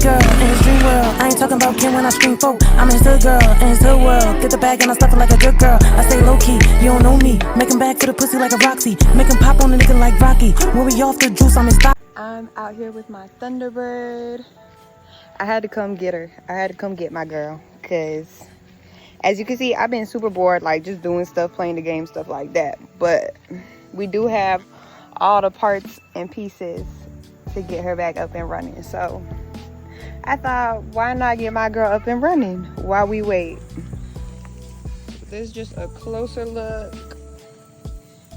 big girl in his dream world. I ain't talking about Ken when I scream folk. I'm his hood girl in his hood world. Get the bag and I stuff it like a good girl. I stay low key, you don't know me. Make him back for the pussy like a Roxy. Make him pop on a nigga like Rocky. When we off the juice, I'm in stock. I'm out here with my Thunderbird. I had to come get her. I had to come get my girl. Because as you can see, I've been super bored, like just doing stuff, playing the game, stuff like that. But we do have all the parts and pieces to get her back up and running. So I thought, why not get my girl up and running while we wait? This is just a closer look.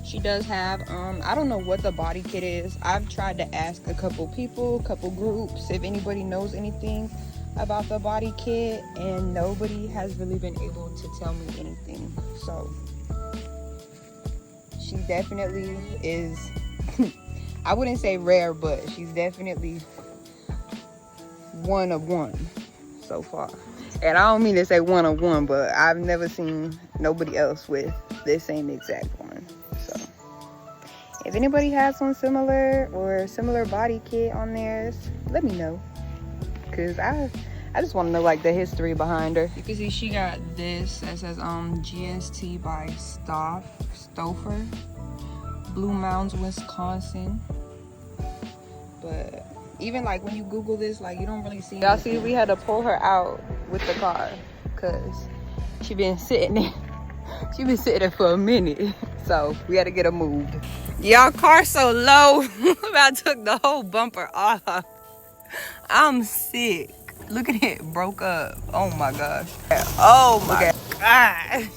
She does have, I don't know what the body kit is. I've tried to ask a couple people, couple groups, if anybody knows anything about the body kit, and nobody has really been able to tell me anything. So she definitely is, I wouldn't say rare, but she's definitely one of one so far. And I don't mean to say one of one, but I've never seen nobody else with this same exact one. So if anybody has one similar or similar body kit on theirs, let me know, because I just want to know like the history behind her. You can see she got this that says GST by Stouffer, Blue Mounds, Wisconsin. But even like when you Google this, like you don't really see. Y'all see, we had to pull her out with the car because she been sitting there. She been sitting there for a minute, so we had to get her moved. Y'all, car so low. I took the whole bumper off. I'm sick. Look at it, broke up. Oh my gosh. Oh my gosh.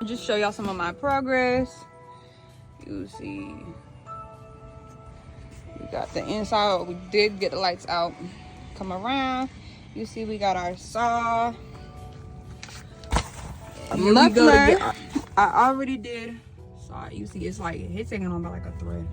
Just show y'all some of my progress. You see, we got the inside. We did get the lights out. Come around. You see, we got our saw. Muffler. I already did saw. You see, it's like it's hanging on by like a thread.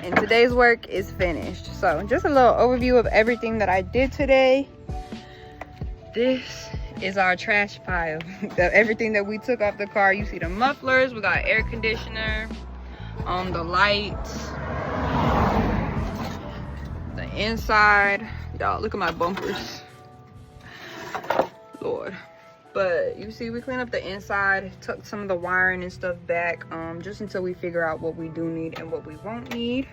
And today's work is finished. So just a little overview of everything that I did today. This is our trash pile. Everything that we took off the car. You see the mufflers, we got air conditioner, the lights, the inside. Y'all, look at my bumpers. Lord. But you see, we cleaned up the inside, took some of the wiring and stuff back, just until we figure out what we do need and what we won't need.